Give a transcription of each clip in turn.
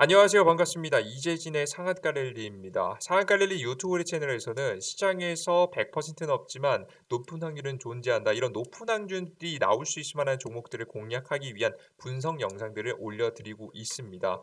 안녕하세요. 반갑습니다. 이재진의 상한가 랠리입니다. 상한가 랠리 유튜브 채널에서는 시장에서 100%는 없지만 높은 확률은 존재한다. 이런 높은 확률이 나올 수 있을 만한 종목들을 공략하기 위한 분석 영상들을 올려드리고 있습니다.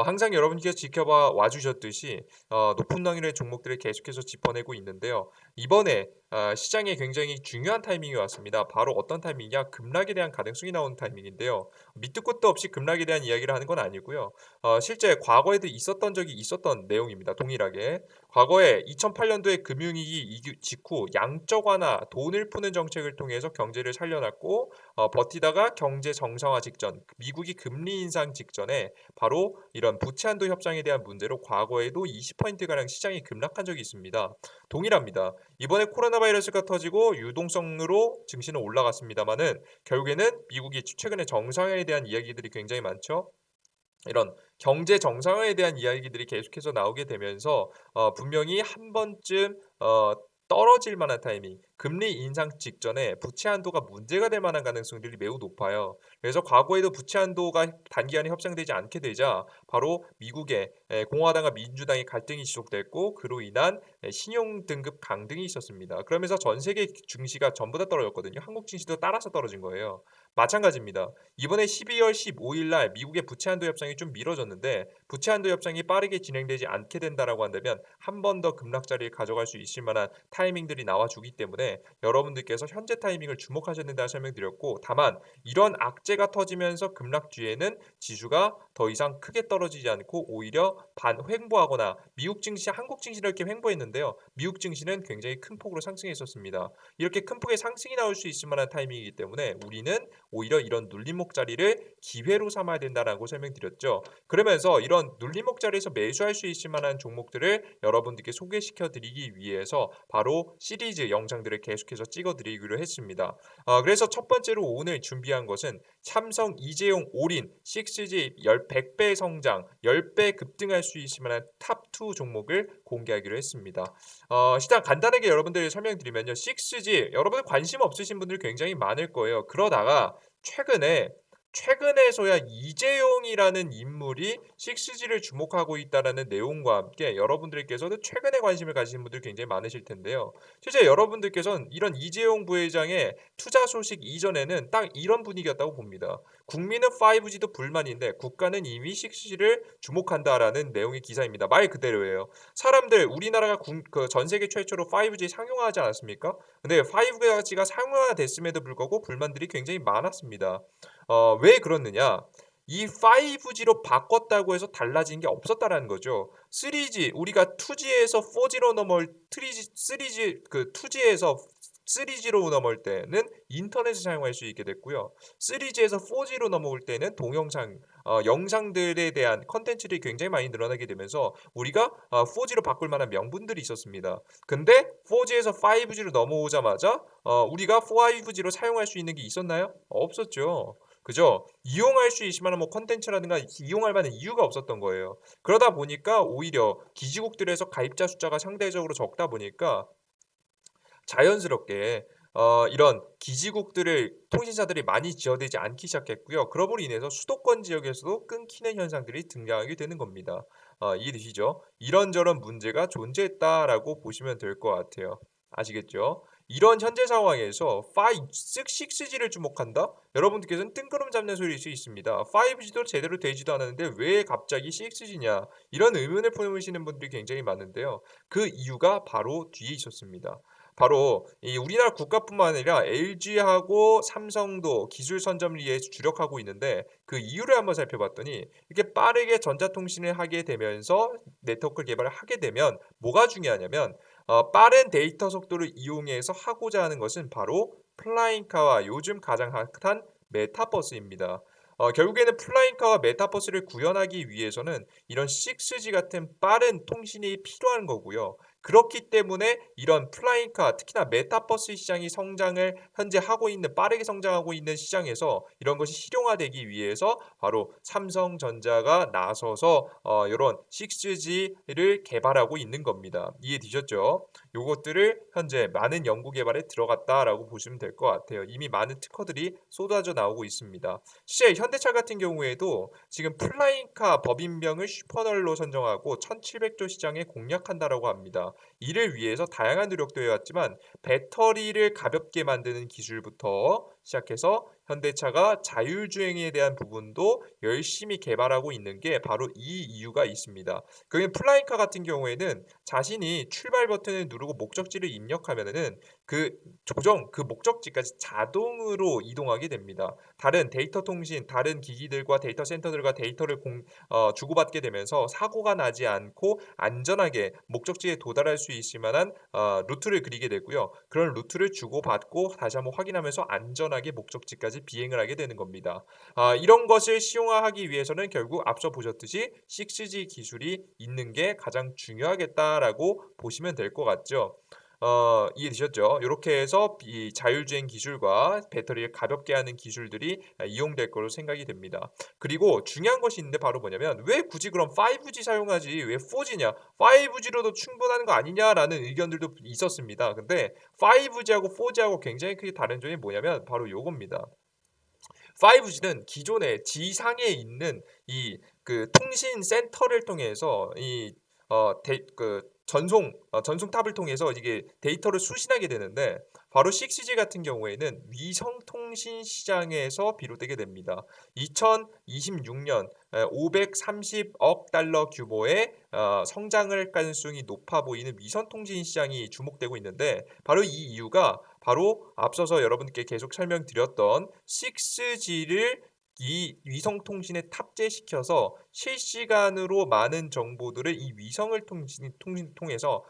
항상 여러분께서 지켜봐 와주셨듯이 높은 확률의 종목들을 계속해서 짚어내고 있는데요. 이번에 시장에 굉장히 중요한 타이밍이 왔습니다. 바로 어떤 타이밍이냐? 급락에 대한 가능성이 나오는 타이밍인데요. 밑도 끝도 없이 급락에 대한 이야기를 하는 건 아니고요. 실제 과거에도 있었던 적이 있었던 내용입니다. 동일하게. 과거에 2008년도에 금융위기 직후 양적 완화, 돈을 푸는 정책을 통해서 경제를 살려놨고 버티다가 경제 정상화 직전, 미국이 금리 인상 직전에 바로 이런 부채 한도 협상에 대한 문제로 과거에도 20%가량 시장이 급락한 적이 있습니다. 동일합니다. 이번에 코로나 바이러스가 터지고 유동성으로 증시는 올라갔습니다만은 결국에는 미국이 최근에 정상화에 대한 이야기들이 굉장히 많죠. 이런 경제 정상화에 대한 이야기들이 계속해서 나오게 되면서 분명히 한 번쯤 떨어질 만한 타이밍, 금리 인상 직전에 부채 한도가 문제가 될 만한 가능성들이 매우 높아요. 그래서 과거에도 부채 한도가 단기간에 협상되지 않게 되자 바로 미국의 공화당과 민주당의 갈등이 지속됐고 그로 인한 신용 등급 강등이 있었습니다. 그러면서 전 세계 증시가 전부 다 떨어졌거든요. 한국 증시도 따라서 떨어진 거예요. 마찬가지입니다. 이번에 12월 15일 날 미국의 부채 한도 협상이 좀 미뤄졌는데 부채 한도 협상이 빠르게 진행되지 않게 된다라고 한다면 한 번 더 급락 자리를 가져갈 수 있을 만한 타이밍들이 나와주기 때문에 여러분들께서 현재 타이밍을 주목하셔야 된다는 설명드렸고 다만 이런 악재가 터지면서 급락 뒤에는 지수가 더 이상 크게 떨어지지 않고 오히려 횡보하거나 미국 증시, 한국 증시를 이렇게 횡보했는데요. 미국 증시는 굉장히 큰 폭으로 상승했었습니다. 이렇게 큰 폭의 상승이 나올 수 있을 만한 타이밍이기 때문에 우리는 오히려 이런 눌림목 자리를 기회로 삼아야 된다라고 설명드렸죠. 그러면서 이런 눌림목 자리에서 매수할 수 있을 만한 종목들을 여러분들께 소개시켜 드리기 위해서 바로 시리즈 영상들을 계속해서 찍어 드리기로 했습니다. 그래서 첫 번째로 오늘 준비한 것은 삼성 이재용 올인 6G 100배 성장, 10배 급등할 수 있을 만한 탑2 종목을 공개하기로 했습니다. 일단 간단하게 여러분들 설명드리면요. 6G 여러분 관심 없으신 분들 굉장히 많을 거예요. 그러다가 최근에서야 이재용이라는 인물이 6G를 주목하고 있다라는 내용과 함께 여러분들께서도 최근에 관심을 가지신 분들 굉장히 많으실 텐데요. 실제 여러분들께서는 이런 이재용 부회장의 투자 소식 이전에는 딱 이런 분위기였다고 봅니다. 국민은 5G도 불만인데 국가는 이미 6G를 주목한다라는 내용의 기사입니다. 말 그대로예요. 사람들 우리나라가 전 세계 최초로 5G 상용화하지 않았습니까? 근데 5G가 상용화됐음에도 불구하고 불만들이 굉장히 많았습니다. 왜 그렇느냐? 이 5G로 바꿨다고 해서 달라진 게 없었다라는 거죠. 3G 우리가 2G에서 4G로 넘어올 3G 2G에서 3G로 넘어올 때는 인터넷을 사용할 수 있게 됐고요. 3G에서 4G로 넘어올 때는 영상들에 대한 컨텐츠들이 굉장히 많이 늘어나게 되면서 우리가 4G로 바꿀 만한 명분들이 있었습니다. 근데 4G에서 5G로 넘어오자마자 우리가 5G로 사용할 수 있는 게 있었나요? 없었죠. 그죠? 이용할 수 있을 만한 뭐 컨텐츠라든가 이용할 만한 이유가 없었던 거예요. 그러다 보니까 오히려 기지국들에서 가입자 숫자가 상대적으로 적다 보니까 자연스럽게 이런 기지국들을 통신사들이 많이 지어되지 않기 시작했고요. 그러므로 인해서 수도권 지역에서도 끊기는 현상들이 등장하게 되는 겁니다. 이해되시죠? 이런저런 문제가 존재했다라고 보시면 될 것 같아요. 아시겠죠? 이런 현재 상황에서 6G를 주목한다? 여러분들께서는 뜬구름 잡는 소리일 수 있습니다. 5G도 제대로 되지도 않았는데 왜 갑자기 6G냐? 이런 의문을 품으시는 분들이 굉장히 많은데요. 그 이유가 바로 뒤에 있었습니다. 바로 이 우리나라 국가뿐만 아니라 LG하고 삼성도 기술 선점리에 주력하고 있는데 그 이유를 한번 살펴봤더니 이렇게 빠르게 전자통신을 하게 되면서 네트워크 개발을 하게 되면 뭐가 중요하냐면 빠른 데이터 속도를 이용해서 하고자 하는 것은 바로 플라잉카와 요즘 가장 핫한 메타버스입니다. 결국에는 플라잉카와 메타버스를 구현하기 위해서는 이런 6G 같은 빠른 통신이 필요한 거고요. 그렇기 때문에 이런 플라잉카 특히나 메타버스 시장이 성장을 현재 하고 있는 빠르게 성장하고 있는 시장에서 이런 것이 실용화되기 위해서 바로 삼성전자가 나서서 이런 6G를 개발하고 있는 겁니다. 이해되셨죠? 요것들을 현재 많은 연구 개발에 들어갔다라고 보시면 될 것 같아요. 이미 많은 특허들이 쏟아져 나오고 있습니다. 실제 현대차 같은 경우에도 지금 플라잉카 법인명을 슈퍼널로 선정하고 1700조 시장에 공략한다라고 합니다. 이를 위해서 다양한 노력도 해왔지만 배터리를 가볍게 만드는 기술부터 시작해서 현대차가 자율주행에 대한 부분도 열심히 개발하고 있는 게 바로 이 이유가 있습니다. 그 플라잉카 같은 경우에는 자신이 출발 버튼을 누르고 목적지를 입력하면은 그 목적지까지 자동으로 이동하게 됩니다. 다른 데이터 통신, 다른 기기들과 데이터 센터들과 데이터를 주고받게 되면서 사고가 나지 않고 안전하게 목적지에 도달할 수 있을 만한 루트를 그리게 되고요. 그런 루트를 주고받고 다시 한번 확인하면서 안전하게 목적지까지 비행을 하게 되는 겁니다. 이런 것을 시용화하기 위해서는 결국 앞서 보셨듯이 6G 기술이 있는 게 가장 중요하겠다라고 보시면 될 것 같죠. 이해되셨죠? 이렇게 해서 이 자율주행 기술과 배터리를 가볍게 하는 기술들이 이용될 거로 생각이 됩니다. 그리고 중요한 것이 있는데 바로 뭐냐면 왜 굳이 그럼 5G 사용하지 왜 4G냐? 5G로도 충분한 거 아니냐라는 의견들도 있었습니다. 근데 5G하고 4G하고 굉장히 크게 다른 점이 뭐냐면 바로 요겁니다. 5G는 기존의 지상에 있는 통신 센터를 통해서 전송탑을 통해서 이게 데이터를 수신하게 되는데 바로 6G 같은 경우에는 위성 통신 시장에서 비롯되게 됩니다. 2026년 530억 달러 규모의 성장을 가능성이 높아 보이는 위성 통신 시장이 주목되고 있는데 바로 이 이유가 바로 앞서서 여러분께 계속 설명드렸던 6G를 이 위성 통신에 탑재시켜서 실시간으로 많은 정보들을 이 위성을 통해서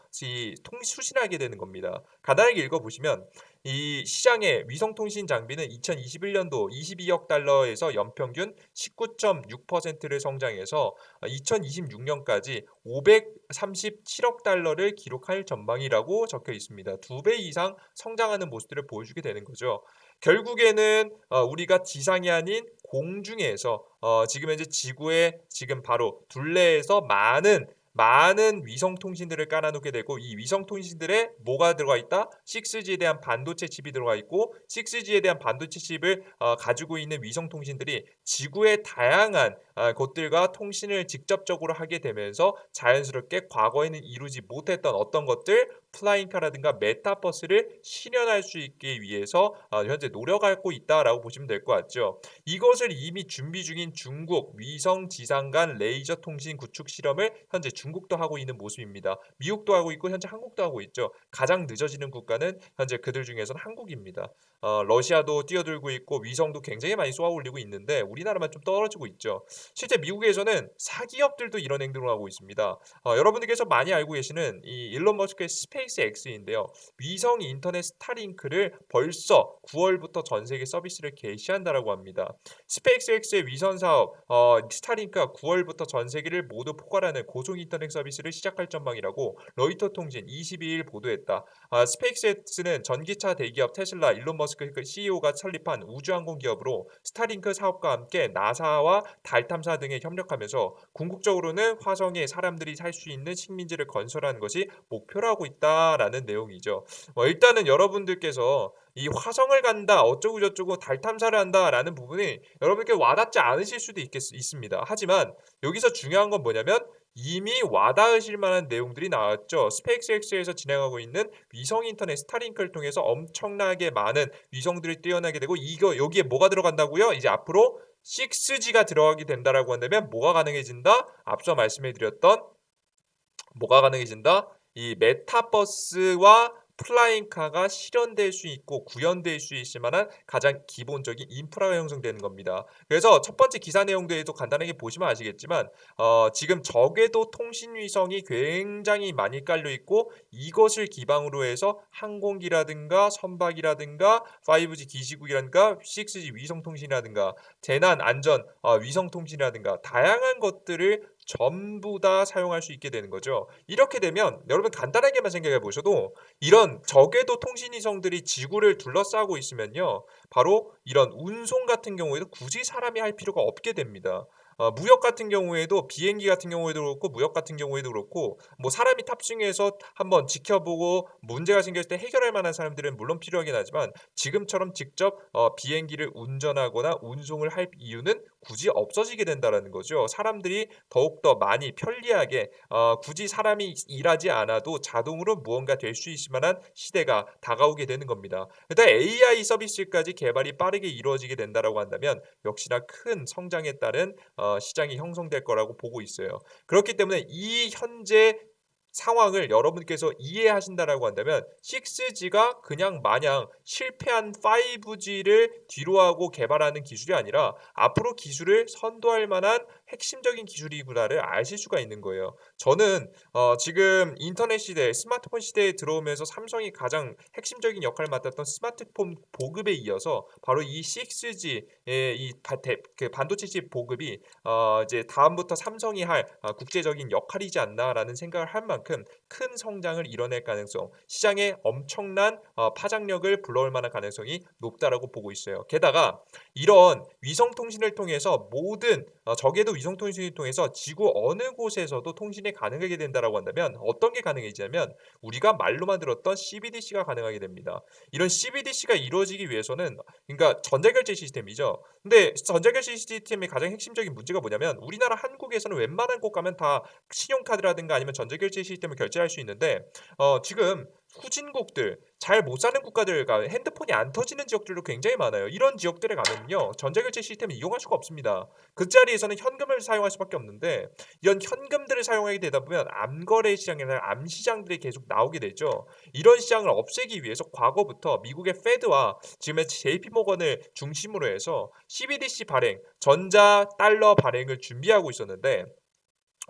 수신하게 되는 겁니다. 간단하게 읽어보시면 이 시장의 위성 통신 장비는 2021년도 22억 달러에서 연평균 19.6%를 성장해서 2026년까지 537억 달러를 기록할 전망이라고 적혀 있습니다. 2배 이상 성장하는 모습들을 보여주게 되는 거죠. 결국에는 우리가 지상이 아닌 공중에서 지금 현재 지구의 지금 바로 둘레에서 많은 위성 통신들을 깔아놓게 되고 이 위성 통신들에 뭐가 들어가 있다? 6G에 대한 반도체 칩이 들어가 있고 6G에 대한 반도체 칩을 가지고 있는 위성 통신들이 지구의 다양한 곳들과 통신을 직접적으로 하게 되면서 자연스럽게 과거에는 이루지 못했던 어떤 것들 플라잉카라든가 메타버스를 실현할 수 있기 위해서 현재 노력하고 있다라고 보시면 될 것 같죠. 이것을 이미 준비 중인 중국 위성 지상 간 레이저 통신 구축 실험을 현재 중국도 하고 있는 모습입니다. 미국도 하고 있고 현재 한국도 하고 있죠. 가장 늦어지는 국가는 현재 그들 중에서는 한국입니다. 러시아도 뛰어들고 있고 위성도 굉장히 많이 쏘아 올리고 있는데 우리나라만 좀 떨어지고 있죠. 실제 미국에서는 사기업들도 이런 행동을 하고 있습니다. 여러분들께서 많이 알고 계시는 이 일론 머스크의 스페이스 X인데요. 위성 인터넷 스타링크를 벌써 9월부터 전 세계 서비스를 개시한다라고 합니다. 스페이스 X의 위성 사업 스타링크가 9월부터 전 세계를 모두 포괄하는 고속 인터넷 서비스를 시작할 전망이라고 로이터 통신 22일 보도했다. 스페이스 X는 전기차 대기업 테슬라 일론 머스크 CEO가 설립한 우주항공 기업으로 스타링크 사업과 함께 나사와 달 탐사 등에 협력하면서 궁극적으로는 화성에 사람들이 살 수 있는 식민지를 건설하는 것이 목표로 하고 있다라는 내용이죠. 일단은 여러분들께서 이 화성을 간다 어쩌고 저쩌고 달 탐사를 한다라는 부분이 여러분께 와닿지 않으실 수도 있습니다. 하지만 여기서 중요한 건 뭐냐면 이미 와닿으실 만한 내용들이 나왔죠. 스페이스X에서 진행하고 있는 위성 인터넷 스타링크를 통해서 엄청나게 많은 위성들이 뛰어나게 되고 이거 여기에 뭐가 들어간다고요? 이제 앞으로 6G가 들어가게 된다라고 한다면 뭐가 가능해진다? 앞서 말씀해드렸던 뭐가 가능해진다? 이 메타버스와 플라잉카가 실현될 수 있고 구현될 수 있을 만한 가장 기본적인 인프라가 형성되는 겁니다. 그래서 첫 번째 기사 내용들도 간단하게 보시면 아시겠지만 지금 적외도 통신 위성이 굉장히 많이 깔려 있고 이것을 기반으로 해서 항공기라든가 선박이라든가 5G 기지국이라든가 6G 위성 통신이라든가 재난 안전 위성 통신이라든가 다양한 것들을 전부 다 사용할 수 있게 되는 거죠. 이렇게 되면 여러분 간단하게만 생각해 보셔도 이런 적외도 통신위성들이 지구를 둘러싸고 있으면요. 바로 이런 운송 같은 경우에도 굳이 사람이 할 필요가 없게 됩니다. 무역 같은 경우에도 비행기 같은 경우에도 그렇고 무역 같은 경우에도 그렇고 뭐 사람이 탑승해서 한번 지켜보고 문제가 생겼을 때 해결할 만한 사람들은 물론 필요하긴 하지만 지금처럼 직접 비행기를 운전하거나 운송을 할 이유는 굳이 없어지게 된다라는 거죠. 사람들이 더욱더 많이 편리하게 굳이 사람이 일하지 않아도 자동으로 무언가 될 수 있을 만한 시대가 다가오게 되는 겁니다. 일단 AI 서비스까지 개발이 빠르게 이루어지게 된다라고 한다면 역시나 큰 성장에 따른 시장이 형성될 거라고 보고 있어요. 그렇기 때문에 이 현재 상황을 여러분께서 이해하신다라고 한다면 6G가 그냥 마냥 실패한 5G를 뒤로하고 개발하는 기술이 아니라 앞으로 기술을 선도할 만한 핵심적인 기술이구나를 아실 수가 있는 거예요. 저는 지금 인터넷 시대, 스마트폰 시대에 들어오면서 삼성이 가장 핵심적인 역할을 맡았던 스마트폰 보급에 이어서 바로 이 6G의 그 반도체 칩 보급이 이제 다음부터 삼성이 할 국제적인 역할이지 않나라는 생각을 할 만큼 큰 성장을 이뤄낼 가능성, 시장에 엄청난 파장력을 불러올 만한 가능성이 높다라고 보고 있어요. 게다가 이런 위성 통신을 통해서 모든 적에도 위성 통신을 통해서 지구 어느 곳에서도 통신이 가능하게 된다라고 한다면 어떤 게 가능해지냐면 우리가 말로만 들었던 CBDC가 가능하게 됩니다. 이런 CBDC가 이루어지기 위해서는 그러니까 전자결제 시스템이죠. 근데 전자결제 시스템의 가장 핵심적인 문제가 뭐냐면 우리나라 한국에서는 웬만한 곳 가면 다 신용카드라든가 아니면 전자결제 시스템을 결제할 수 있는데 지금 후진국들 잘 못 사는 국가들과 핸드폰이 안 터지는 지역들도 굉장히 많아요. 이런 지역들에 가면요 전자결제 시스템을 이용할 수가 없습니다. 그 자리에서는 현금을 사용할 수밖에 없는데 이런 현금들을 사용하게 되다 보면 암거래 시장이나 암시장들이 계속 나오게 되죠. 이런 시장을 없애기 위해서 과거부터 미국의 페드와 지금의 JP모건을 중심으로 해서 CBDC 발행, 전자 달러 발행을 준비하고 있었는데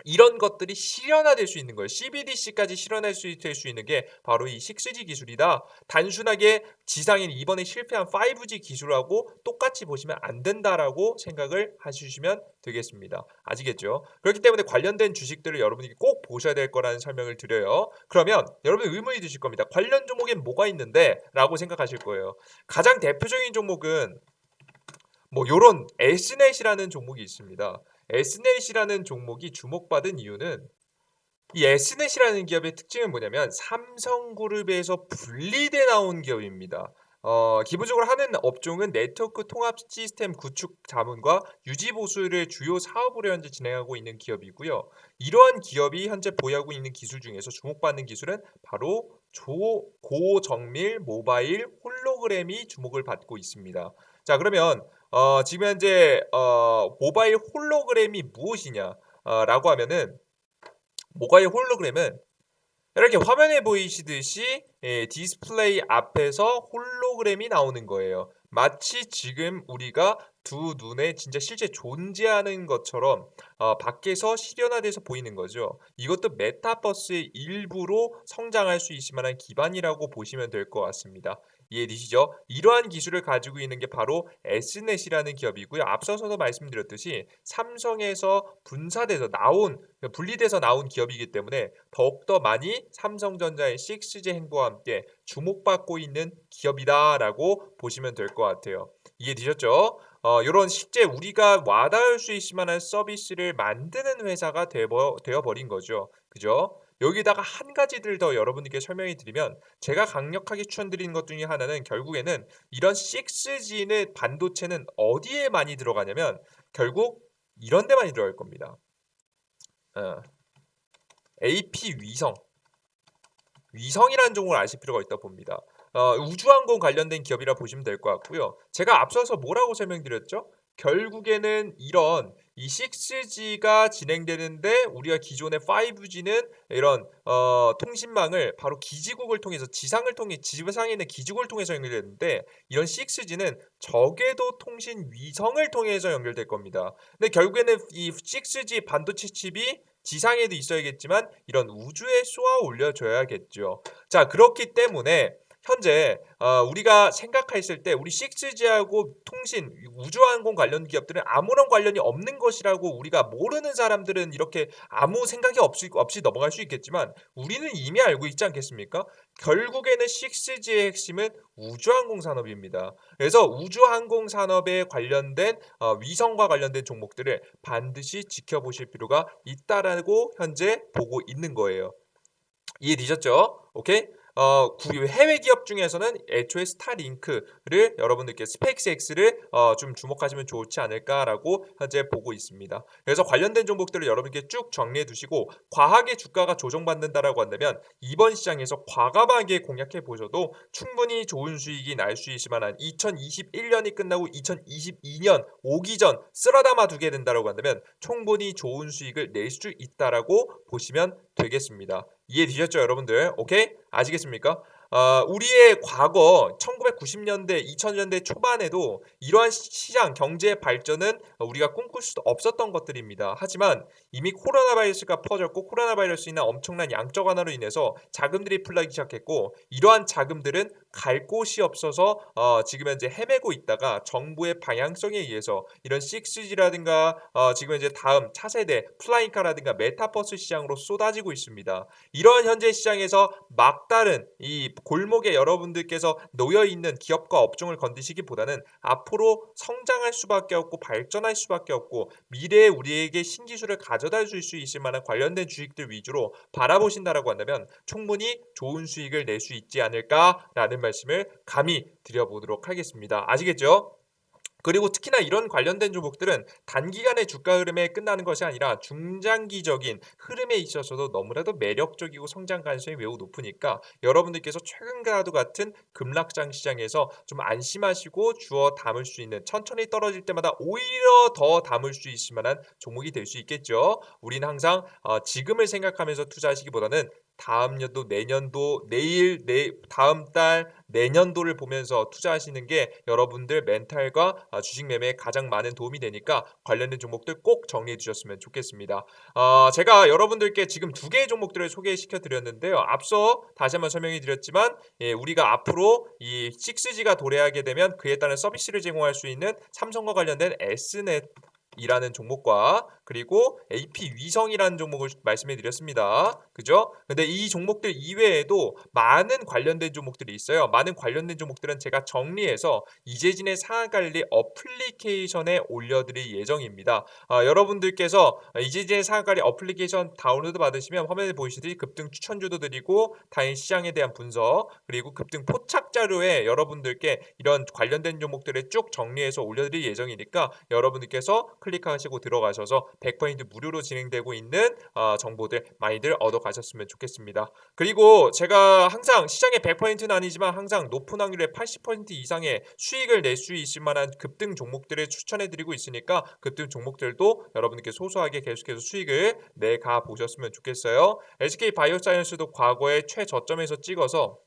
이런 것들이 실현화될 수 있는 거예요. CBDC까지 실현할 될 수 있는 게 바로 이 6G 기술이다. 단순하게 지상인 이번에 실패한 5G 기술하고 똑같이 보시면 안 된다라고 생각을 해주시면 되겠습니다. 아시겠죠? 그렇기 때문에 관련된 주식들을 여러분이 꼭 보셔야 될 거라는 설명을 드려요. 그러면 여러분 의문이 드실 겁니다. 관련 종목엔 뭐가 있는데? 라고 생각하실 거예요. 가장 대표적인 종목은 뭐 요런 S넷이라는 종목이 있습니다. S넷이라는 종목이 주목받은 이유는 이 S넷이라는 기업의 특징은 뭐냐면 삼성그룹에서 분리돼 나온 기업입니다. 기본적으로 하는 업종은 네트워크 통합 시스템 구축 자문과 유지 보수를 주요 사업으로 현재 진행하고 있는 기업이고요. 이러한 기업이 현재 보유하고 있는 기술 중에서 주목받는 기술은 바로 고정밀 모바일 홀로그램이 주목을 받고 있습니다. 자, 그러면 지금 현재 모바일 홀로그램이 무엇이냐? 라고 하면은 모바일 홀로그램은 이렇게 화면에 보이시듯이 디스플레이 앞에서 홀로그램이 나오는 거예요. 마치 지금 우리가 두 눈에 진짜 실제 존재하는 것처럼 밖에서 실현화돼서 보이는 거죠. 이것도 메타버스의 일부로 성장할 수 있을 만한 기반이라고 보시면 될 것 같습니다. 이해되시죠? 이러한 기술을 가지고 있는 게 바로 S넷이라는 기업이고요. 앞서서도 말씀드렸듯이 삼성에서 분리돼서 나온 기업이기 때문에 더욱더 많이 삼성전자의 6G 행보와 함께 주목받고 있는 기업이다라고 보시면 될 것 같아요. 이해되셨죠? 이런 실제 우리가 와닿을 수 있을 만한 서비스를 만드는 회사가 되어버린 거죠. 그죠? 여기다가 한 가지를 더 여러분들께 설명해 드리면 제가 강력하게 추천드리는 것 중에 하나는 결국에는 이런 6G는 반도체는 어디에 많이 들어가냐면 결국 이런 데 많이 들어갈 겁니다. AP 위성이라는 종목을 아실 필요가 있다고 봅니다. 우주항공 관련된 기업이라 보시면 될 것 같고요. 제가 앞서서 뭐라고 설명드렸죠? 결국에는 이런 이 6G가 진행되는데 우리가 기존의 5G는 이런 통신망을 바로 기지국을 통해서 지상에 있는 기지국을 통해서 연결되는데 이런 6G는 적외도 통신 위성을 통해서 연결될 겁니다. 근데 결국에는 이 6G 반도체 칩이 지상에도 있어야겠지만 이런 우주에 쏘아 올려줘야겠죠. 자, 그렇기 때문에 현재 우리가 생각했을 때 우리 6G하고 통신, 우주항공 관련 기업들은 아무런 관련이 없는 것이라고 우리가 모르는 사람들은 이렇게 아무 생각이 없이 넘어갈 수 있겠지만 우리는 이미 알고 있지 않겠습니까? 결국에는 6G의 핵심은 우주항공 산업입니다. 그래서 우주항공 산업에 관련된 위성과 관련된 종목들을 반드시 지켜보실 필요가 있다라고 현재 보고 있는 거예요. 이해되셨죠? 오케이? 해외 기업 중에서는 애초에 스타링크를 여러분들께 스페이스X를 좀 주목하시면 좋지 않을까라고 현재 보고 있습니다. 그래서 관련된 종목들을 여러분께 쭉 정리해 두시고 과하게 주가가 조정받는다라고 한다면 이번 시장에서 과감하게 공략해 보셔도 충분히 좋은 수익이 날 수 있을 만한 2021년이 끝나고 2022년 오기 전 쓸어 담아 두게 된다라고 한다면 충분히 좋은 수익을 낼 수 있다라고 보시면 되겠습니다. 이해되셨죠, 여러분들? 오케이? 아시겠습니까? 우리의 과거 1990년대, 2000년대 초반에도 이러한 시장 경제 발전은 우리가 꿈꿀 수도 없었던 것들입니다. 하지만 이미 코로나 바이러스가 퍼졌고 코로나 바이러스 인한 엄청난 양적 완화로 인해서 자금들이 풀리기 시작했고 이러한 자금들은 갈 곳이 없어서 지금 현재 헤매고 있다가 정부의 방향성에 의해서 이런 6G라든가 지금 현재 다음 차세대 플라잉카라든가 메타버스 시장으로 쏟아지고 있습니다. 이러한 현재 시장에서 막다른 이 골목에 여러분들께서 놓여 있는 기업과 업종을 건드시기보다는 앞으로 성장할 수밖에 없고 발전할 수밖에 없고 미래에 우리에게 신기술을 가져다 줄 수 있을 만한 관련된 주식들 위주로 바라보신다라고 한다면 충분히 좋은 수익을 낼 수 있지 않을까라는 말씀을 감히 드려보도록 하겠습니다. 아시겠죠? 그리고 특히나 이런 관련된 종목들은 단기간의 주가 흐름에 끝나는 것이 아니라 중장기적인 흐름에 있어서도 너무나도 매력적이고 성장 가능성이 매우 높으니까 여러분들께서 최근과도 같은 급락장 시장에서 좀 안심하시고 주어 담을 수 있는 천천히 떨어질 때마다 오히려 더 담을 수 있을 만한 종목이 될 수 있겠죠. 우리는 항상 지금을 생각하면서 투자하시기보다는 다음 연도, 내년도, 다음 달, 내년도를 보면서 투자하시는 게 여러분들 멘탈과 주식 매매에 가장 많은 도움이 되니까 관련된 종목들 꼭 정리해 주셨으면 좋겠습니다. 제가 여러분들께 지금 두 개의 종목들을 소개시켜 드렸는데요. 앞서 다시 한번 설명해 드렸지만 우리가 앞으로 이 6G가 도래하게 되면 그에 따른 서비스를 제공할 수 있는 삼성과 관련된 S넷 이라는 종목과 그리고 AP 위성이라는 종목을 말씀해 드렸습니다. 그죠? 근데 이 종목들 이외에도 많은 관련된 종목들이 있어요. 많은 관련된 종목들은 제가 정리해서 이재진의 상한관리 어플리케이션에 올려드릴 예정입니다. 여러분들께서 이재진의 상한관리 어플리케이션 다운로드 받으시면 화면에 보이시듯이 급등 추천주도 드리고 다인 시장에 대한 분석 그리고 급등 포착 자료에 여러분들께 이런 관련된 종목들을 쭉 정리해서 올려드릴 예정이니까 여러분들께서 클릭하시고 들어가셔서 100% 무료로 진행되고 있는 정보들 많이들 얻어가셨으면 좋겠습니다. 그리고 제가 항상 시장의 100%는 아니지만 항상 높은 확률의 80% 이상의 수익을 낼 수 있을 만한 급등 종목들을 추천해드리고 있으니까 급등 종목들도 여러분께 소소하게 계속해서 수익을 내가 보셨으면 좋겠어요. SK 바이오사이언스도 과거에 최저점에서 찍어서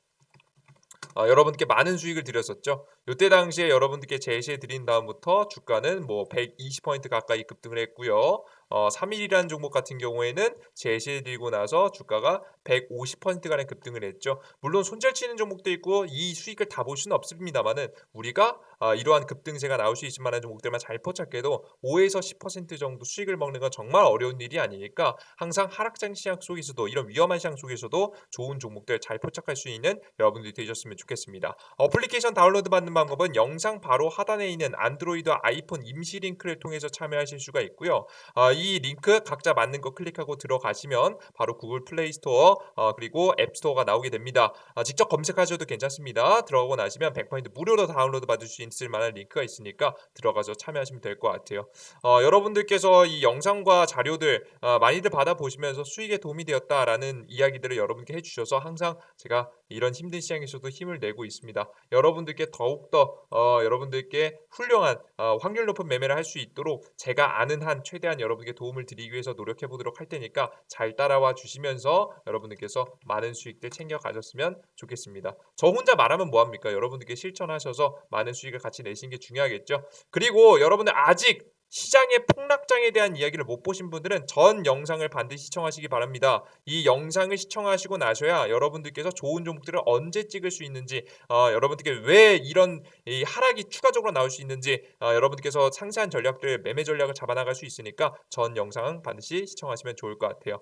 여러분께 많은 수익을 드렸었죠. 이때 당시에 여러분들께 제시해 드린 다음부터 주가는 뭐 120% 가까이 급등을 했고요. 3일이라는 종목 같은 경우에는 제시해 드리고 나서 주가가 150%가량 급등을 했죠. 물론 손절치는 종목도 있고 이 수익을 다 볼 수는 없습니다만은 우리가 이러한 급등세가 나올 수 있을 만한 종목들만 잘 포착해도 5에서 10% 정도 수익을 먹는 건 정말 어려운 일이 아니니까 항상 하락장 시장 속에서도 이런 위험한 시장 속에서도 좋은 종목들 잘 포착할 수 있는 여러분들이 되셨으면 좋겠습니다. 어플리케이션 다운로드 받는 방법은 영상 바로 하단에 있는 안드로이드 아이폰 임시 링크를 통해서 참여하실 수가 있고요. 이 링크 각자 맞는 거 클릭하고 들어가시면 바로 구글 플레이 스토어 그리고 앱 스토어가 나오게 됩니다. 직접 검색하셔도 괜찮습니다. 들어가고 나시면 100% 무료로 다운로드 받을 수 있을 만한 링크가 있으니까 들어가서 참여하시면 될 것 같아요. 여러분들께서 이 영상과 자료들 많이들 받아보시면서 수익에 도움이 되었다라는 이야기들을 여러분께 해주셔서 항상 제가 이런 힘든 시장에서도 힘을 내고 있습니다. 여러분들께 더욱더 여러분들께 훌륭한 확률 높은 매매를 할 수 있도록 제가 아는 한 최대한 여러분께 도움을 드리기 위해서 노력해 보도록 할 테니까 잘 따라와 주시면서 여러분들께서 많은 수익들 챙겨 가셨으면 좋겠습니다. 저 혼자 말하면 뭐합니까? 여러분들께 실천하셔서 많은 수익을 같이 내시는 게 중요하겠죠. 그리고 여러분들 아직 시장의 폭락장에 대한 이야기를 못 보신 분들은 전 영상을 반드시 시청하시기 바랍니다. 이 영상을 시청하시고 나셔야 여러분들께서 좋은 종목들을 언제 찍을 수 있는지, 여러분들께 왜 이런 이 하락이 추가적으로 나올 수 있는지, 여러분들께서 상세한 전략들, 매매 전략을 잡아나갈 수 있으니까 전 영상 반드시 시청하시면 좋을 것 같아요.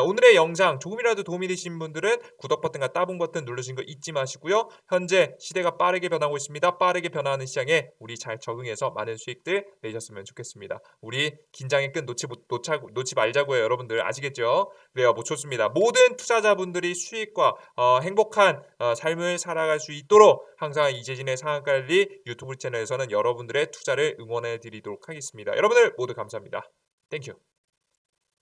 오늘의 영상 조금이라도 도움이 되신 분들은 구독 버튼과 따봉 버튼 누르신 거 잊지 마시고요. 현재 시대가 빠르게 변하고 있습니다. 빠르게 변화하는 시장에 우리 잘 적응해서 많은 수익들 내셨으면 좋겠습니다. 우리 긴장의 끈 놓지 말자고요, 여러분들. 아시겠죠? 그래요, 뭐 좋습니다. 모든 투자자분들이 수익과 행복한 삶을 살아갈 수 있도록 항상 이재진의 상한관리 유튜브 채널에서는 여러분들의 투자를 응원해 드리도록 하겠습니다. 여러분들 모두 감사합니다. 땡큐.